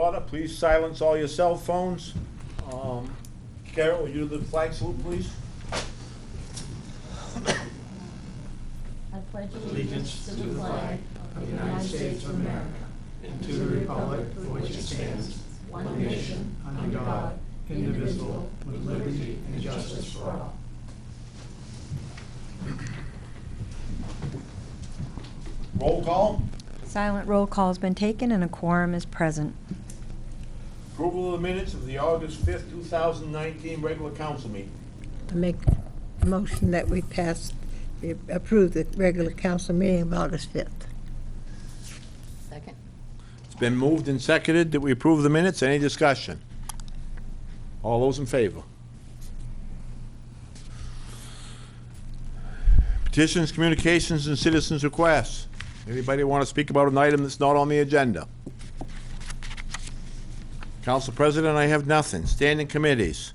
order. Please silence all your cell phones. Carol, will you do the flag salute, please? I pledge allegiance to the flag of the United States of America and to the republic for which it stands, one nation, under God, indivisible, with liberty and justice for all. Roll call. Silent roll call has been taken and a quorum is present. Approval of the minutes of the August 5th, 2019 regular council meeting. I make a motion that we approve the regular council meeting of August 5th. Second. It's been moved and seconded that we approve the minutes. Any discussion? All those in favor? Petitions, communications, and citizens' requests. Anybody want to speak about an item that's not on the agenda? Council President, I have nothing. Standing committees.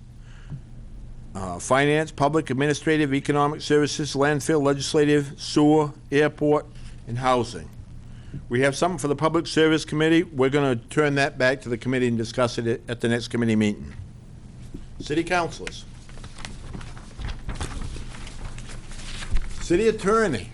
Finance, Public, Administrative, Economic Services, Landfill, Legislative, Sewer, Airport, and Housing. We have something for the Public Service Committee. We're going to turn that back to the committee and discuss it at the next committee meeting. City councilors. City attorney.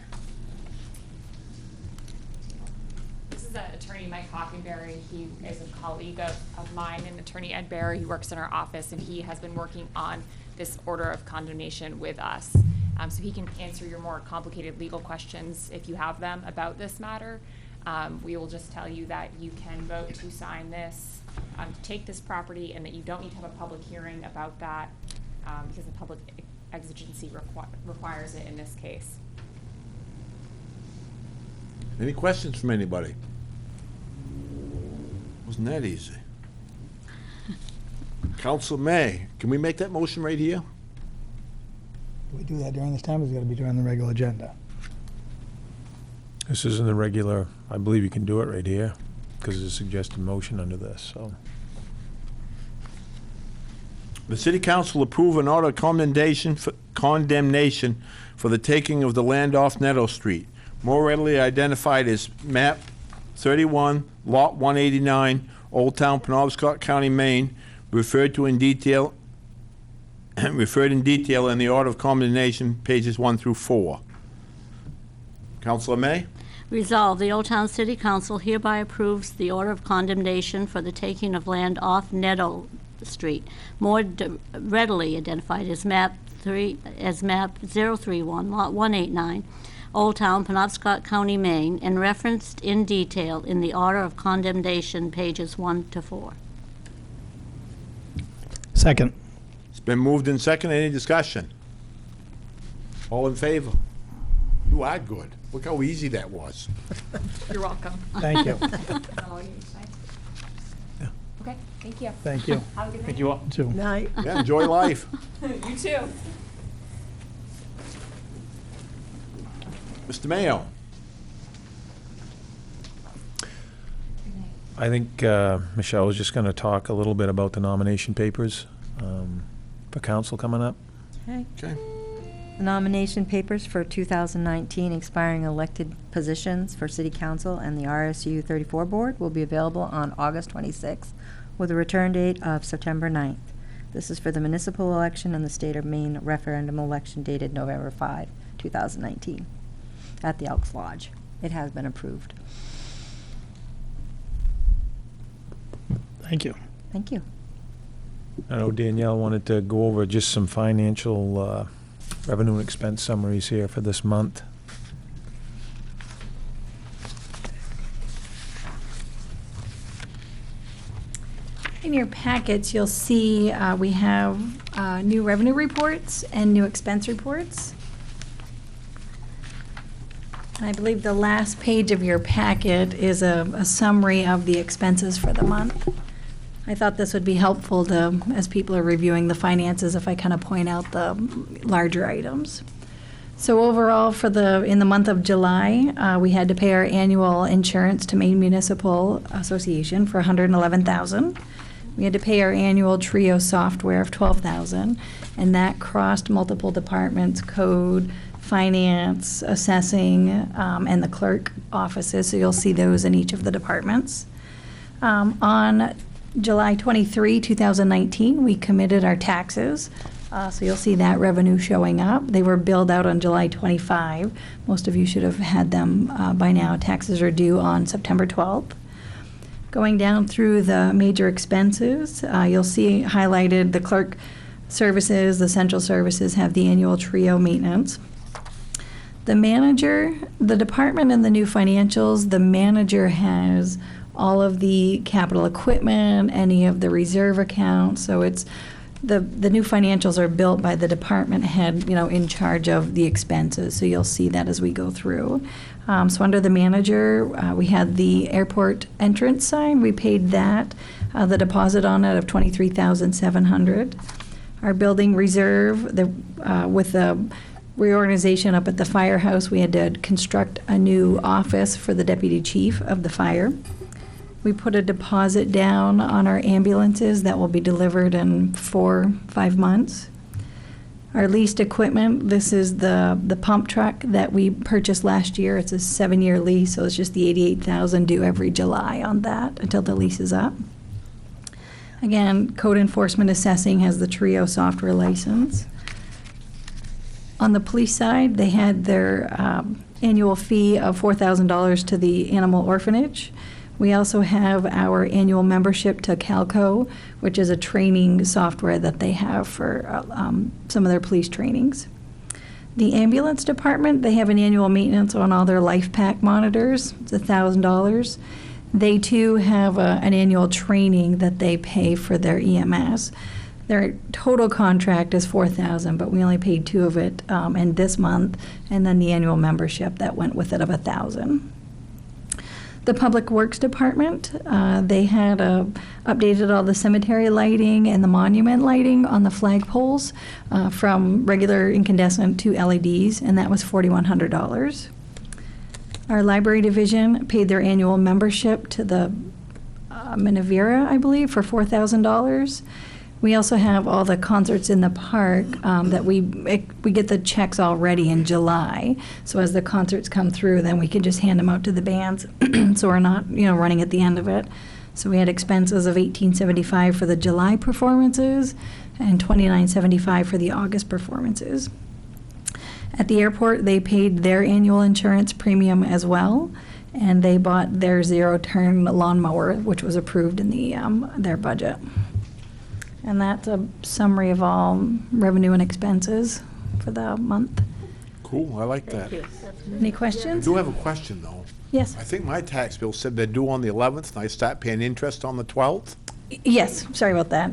This is Attorney Mike Hockenberry. He is a colleague of mine and Attorney Ed Barry. He works in our office and he has been working on this order of condemnation with us. So he can answer your more complicated legal questions if you have them about this matter. We will just tell you that you can vote to sign this, to take this property, and that you don't need to have a public hearing about that because the public exigency requires it in this case. Any questions from anybody? Wasn't that easy? Council May, can we make that motion right here? Do we do that during this time, or is it got to be during the regular agenda? This isn't the regular, I believe you can do it right here, because it's a suggested motion under this, so. The City Council approve an order of condemnation for the taking of the land off Netto Street, more readily identified as map 31, lot 189, Old Town, Penobscot County, Maine, referred in detail in the order of condemnation, pages 1 through 4. Councilor May? Resolved, the Old Town City Council hereby approves the order of condemnation for the taking of land off Netto Street, more readily identified as map 031, lot 189, Old Town, Penobscot County, Maine, and referenced in detail in the order of condemnation, pages 1 to 4. Second. It's been moved and seconded. Any discussion? All in favor? You are good. Look how easy that was. You're welcome. Thank you. Oh, you excited? Yeah. Okay, thank you. Thank you. Have a good night. Thank you all. Too. Night. Yeah, enjoy life. You too. Mr. Mayo? I think Michelle was just going to talk a little bit about the nomination papers for council coming up. Okay. Okay. The nomination papers for 2019 expiring elected positions for City Council and the RSU 34 Board will be available on August 26th with a return date of September 9th. This is for the municipal election and the state of Maine referendum election dated November 5, 2019 at the Elks Lodge. It has been approved. Thank you. Thank you. I know Danielle wanted to go over just some financial revenue and expense summaries here for this month. In your packets, you'll see we have new revenue reports and new expense reports. And I believe the last page of your packet is a summary of the expenses for the month. I thought this would be helpful to, as people are reviewing the finances, if I kind of point out the larger items. So overall, in the month of July, we had to pay our annual insurance to Maine Municipal Association for $111,000. We had to pay our annual Trio software of $12,000, and that crossed multiple departments: code, finance, assessing, and the clerk offices. So you'll see those in each of the departments. On July 23, 2019, we committed our taxes. So you'll see that revenue showing up. They were billed out on July 25. Most of you should have had them by now. Taxes are due on September 12th. Going down through the major expenses, you'll see highlighted the clerk services, the central services have the annual trio maintenance. The manager, the department and the new financials, the manager has all of the capital equipment, any of the reserve accounts. So it's the new financials are built by the department head, in charge of the expenses. So you'll see that as we go through. So under the manager, we had the airport entrance sign. We paid that, the deposit on it of $23,700. Our building reserve, with the reorganization up at the firehouse, we had to construct a new office for the deputy chief of the fire. We put a deposit down on our ambulances that will be delivered in 4-5 months. Our leased equipment, this is the pump truck that we purchased last year. It's a 7-year lease, so it's just the $88,000 due every July on that until the lease is up. Again, code enforcement assessing has the Trio software license. On the police side, they had their annual fee of $4,000 to the animal orphanage. We also have our annual membership to Calco, which is a training software that they have for some of their police trainings. The ambulance department, they have an annual maintenance on all their life pack monitors. It's $1,000. They too have an annual training that they pay for their EMS. Their total contract is $4,000, but we only paid 2 of it in this month, and then the annual membership that went with it of $1,000. The Public Works Department, they had updated all the cemetery lighting and the monument lighting on the flagpoles from regular incandescent to LEDs, and that was $4,100. Our library division paid their annual membership to the Minavera, I believe, for $4,000. We also have all the concerts in the park that we get the checks already in July. So as the concerts come through, then we can just hand them out to the bands, so we're not running at the end of it. So we had expenses of $1,875 for the July performances and $2,975 for the August performances. At the airport, they paid their annual insurance premium as well, and they bought their zero-turn lawnmower, which was approved in their budget. And that's a summary of all revenue and expenses for the month. Cool, I like that. Any I questions? do have a question, though. Yes. I think my tax bill said they're due on the 11th, and I start paying interest on the 12th. Yes, sorry about that.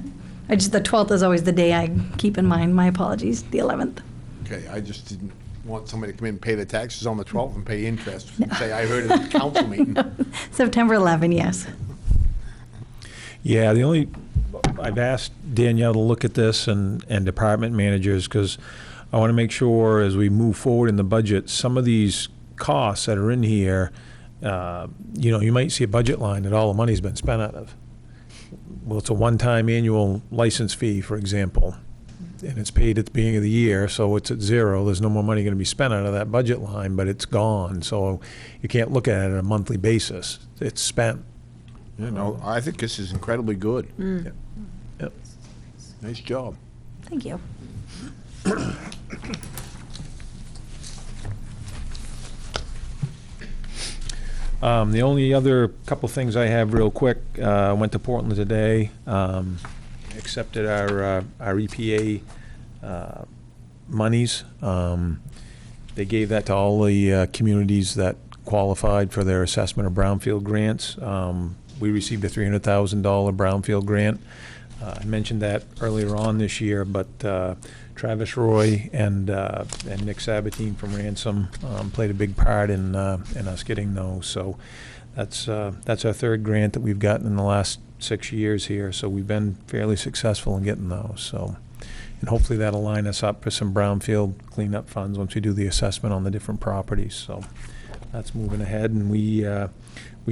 The 12th is always the day I keep in mind. My apologies, the 11th. Okay, I just didn't want somebody to come in and pay the taxes on the 12th and pay interest. Say, I heard it at the council meeting. September 11, yes. Yeah, I've asked Danielle to look at this and department managers, because I want to make sure as we move forward in the budget, some of these costs that are in here, you might see a budget line that all the money's been spent out of. Well, it's a one-time annual license fee, for example, and it's paid at the beginning of the year, so it's at zero. There's no more money going to be spent out of that budget line, but it's gone. So you can't look at it on a monthly basis. It's spent. I think this is incredibly good. Yep. Nice job. Thank you. The only other couple things I have real quick, I went to Portland today, accepted our EPA monies. They gave that to all the communities that qualified for their assessment of brownfield grants. We received a $300,000 brownfield grant. I mentioned that earlier on this year, but Travis Roy and Nick Sabatine from Ransom played a big part in us getting those. So that's our 3rd grant that we've gotten in the last 6 years here. So we've been fairly successful in getting those. So, and hopefully that'll line us up for some brownfield cleanup funds once we do the assessment on the different properties. So that's moving ahead, and we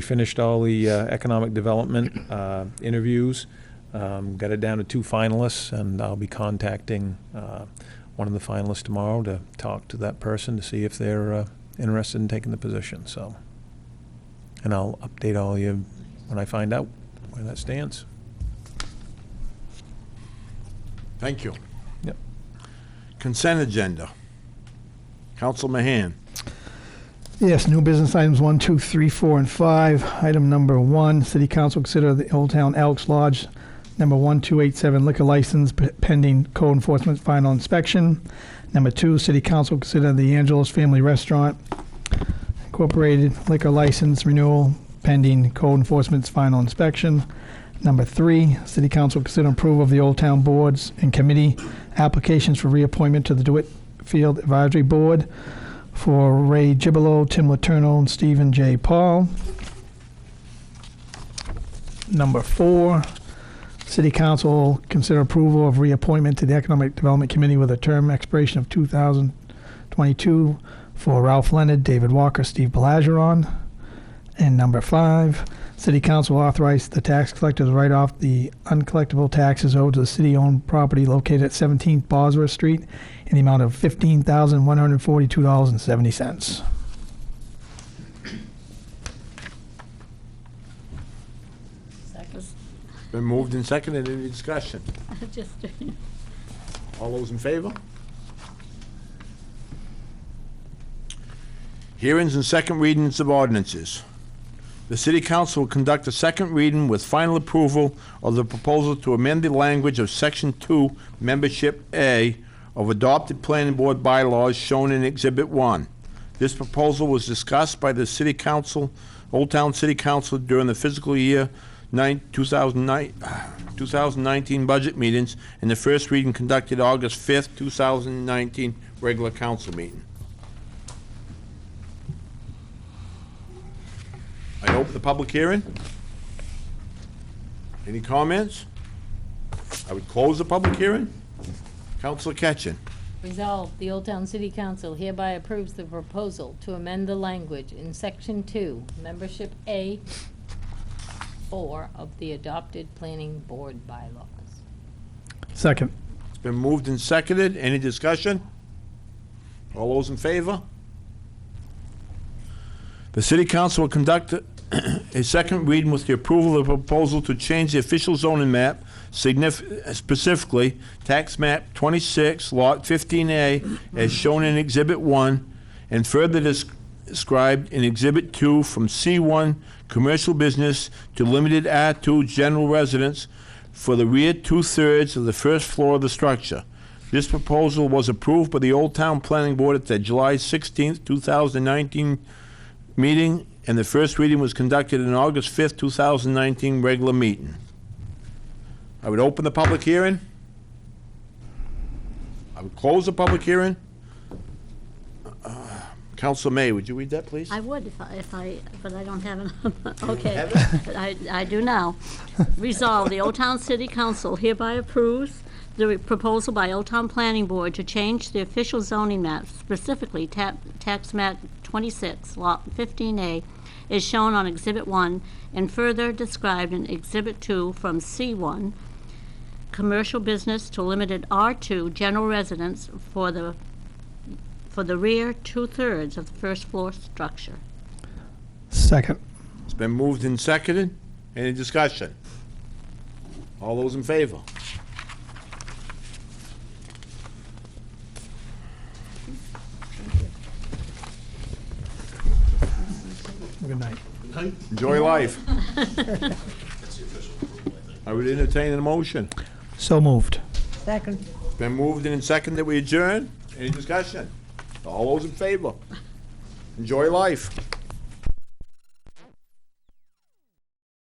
finished all the economic development interviews. Got it down to 2 finalists, and I'll be contacting one of the finalists tomorrow to talk to that person to see if they're interested in taking the position. So, and I'll update all you when I find out. where that stands. Thank you. Yep. Consent agenda. Counsel Mahan. Yes, new business items 1, 2, 3, 4, and 5. Item number 1, City Council consider the Old Town Elks Lodge number 1287 liquor license pending code enforcement final inspection. Number 2, City Council consider the Angelo's Family Restaurant Incorporated liquor license renewal pending code enforcement's final inspection. Number 3, City Council consider approval of the Old Town Boards and Committee applications for reappointment to the DeWitt Field Advisory Board for Ray Gibolo, Tim Letourneau, and Stephen J. Paul. Number 4, City Council consider approval of reappointment to the Economic Development Committee with a term expiration of 2022 for Ralph Leonard, David Walker, Steve Belageron. And number 5, City Council authorized the tax collector to write off the uncollectible taxes owed to the city-owned property located at 17th Bosworth Street in the amount of $15,142.70. Second. Been moved and seconded. Any discussion? Just, All those in favor? Hearings and second readings of ordinances. The City Council will conduct a second reading with final approval of the proposal to amend the language of Section 2, Membership A, of adopted planning board bylaws shown in Exhibit 1. This proposal was discussed by the City Council, Old Town City Council, during the fiscal year 2019 budget meetings, and the first reading conducted August 5th, 2019 regular council meeting. I open the public hearing. Any comments? I would close the public hearing. Councilor Ketchin. resolved, the Old Town City Council hereby approves the proposal to amend the language in Section 2, Membership A, 4 of the adopted Planning Board bylaws. Second. It's been moved and seconded. Any discussion? All those in favor? The City Council will conduct a second reading with the approval of the proposal to change the official zoning map, specifically tax map 26, lot 15A, as shown in Exhibit 1, and further described in Exhibit 2 from C1 commercial business to limited R2 general residence for the rear 2/3 of the first floor of the structure. This proposal was approved by the Old Town Planning Board at the July 16th, 2019 meeting, and the first reading was conducted in August 5th, 2019 regular meeting. I would open the public hearing. I would close the public hearing. Councilor May, would you read that, please? I would but I don't have it. Okay, have but I do now. Resolve, the Old Town City Council hereby approves the proposal by Old Town Planning Board to change the official zoning map, specifically tax map 26, lot 15A, is shown on Exhibit 1 and further described in Exhibit 2 from C1, commercial business to limited R2 general residence for the rear 2/3 of the first floor structure. Second. It's been moved and seconded. Any discussion? All those in favor? Good night. Enjoy life. I would entertain a motion. So moved. Second. It's been moved and seconded that we adjourn. Any discussion? All those in favor? Enjoy life.